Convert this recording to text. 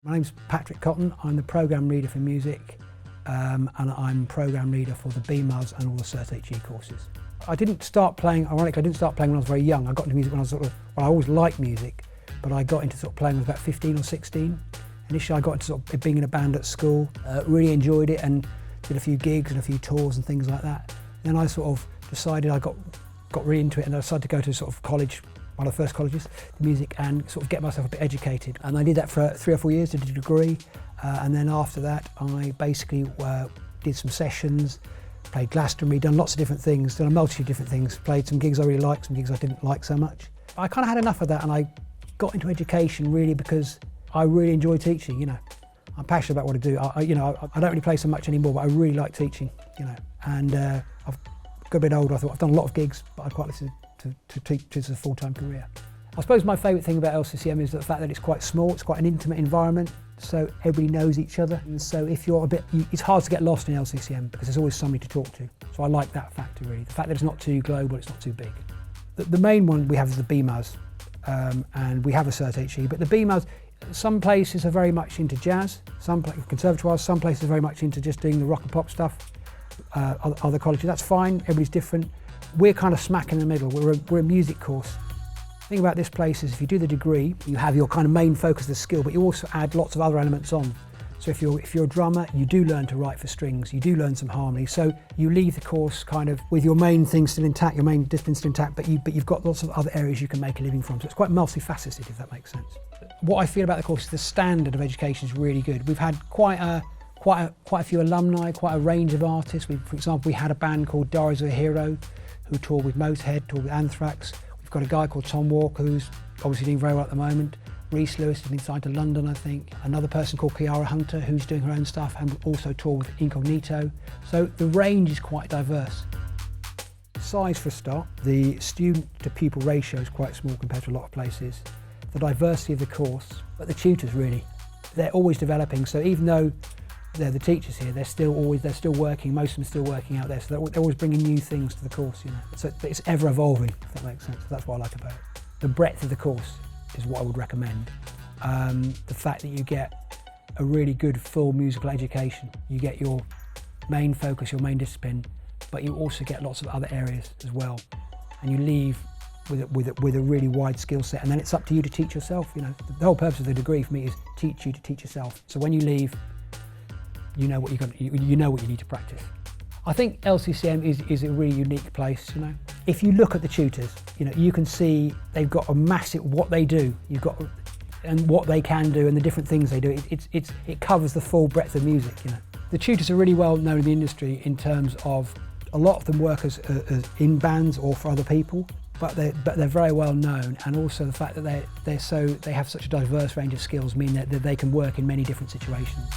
My name's Patrick Cotton. I'm the programme leader for music and I'm programme leader for the BMus and all the Cert HE courses. I didn't start playing, ironically I didn't start playing when I was very young. I got into music when I was well, I always liked music, but I got into playing when I was about 15 or 16. Initially I got into being in a band at school, really enjoyed it and did a few gigs and a few tours and things like that. Then I decided I got really into it and I decided to go to college, one of the first colleges, the music, and get myself a bit educated. And I did that for 3 or 4 years, did a degree, and then after that I basically did some sessions, played Glastonbury, done lots of different things, done a multitude of different things, played some gigs I really liked, some gigs I didn't like so much. I kind of had enough of that and I got into education really because I really enjoy teaching, you know. I'm passionate about what I do. I don't really play so much anymore, but I really like teaching, you know. And I've got a bit older, I thought I've done a lot of gigs, but I'd quite like to teach as a full-time career. I suppose my favourite thing about LCCM is the fact that it's quite small, it's quite an intimate environment, so everybody knows each other. And so if you're it's hard to get lost in LCCM because there's always somebody to talk to. So I like that factor really, the fact that it's not too global, it's not too big. The main one we have is the BMus, and we have a Cert HE, but the BMus, some places are very much into jazz, some conservatoires, some places are very much into just doing the rock and pop stuff. Other colleges, that's fine, everybody's different. We're kind of smack in the middle, we're a music course. The thing about this place is if you do the degree, you have your kind of main focus of the skill, but you also add lots of other elements on. So if you're a drummer, you do learn to write for strings, you do learn some harmony, so you leave the course kind of with your main thing still intact, your main discipline still intact, but you've got lots of other areas you can make a living from, so it's quite multifaceted, if that makes sense. What I feel about the course is the standard of education is really good. We've had quite a few alumni, quite a range of artists. For example, we had a band called Diaries of a Hero who toured with Motorhead, toured with Anthrax. We've got a guy called Tom Walker who's obviously doing very well at the moment. Reese Lewis has been signed to London, I think. Another person called Kiara Hunter who's doing her own stuff and also toured with Incognito. So the range is quite diverse. Size for a start, the student to pupil ratio is quite small compared to a lot of places. The diversity of the course, but the tutors really, they're always developing. So even though they're the teachers here, they're still working, most of them are still working out there, so they're always bringing new things to the course, you know. So it's ever evolving, if that makes sense. That's what I like about it. The breadth of the course is what I would recommend. The fact that you get a really good full musical education. You get your main focus, your main discipline, but you also get lots of other areas as well. And you leave with a really wide skill set, and then it's up to you to teach yourself, you know. The whole purpose of the degree for me is teach you to teach yourself. So when you leave, you know what you need to practice. I think LCCM is a really unique place, you know. If you look at the tutors, you know, you can see they've got a massive, what they do, and what they can do and the different things they do. It covers the full breadth of music, you know. The tutors are really well known in the industry in terms of a lot of them work as in bands or for other people, but they're very well known, and also the fact that they have such a diverse range of skills mean that they can work in many different situations.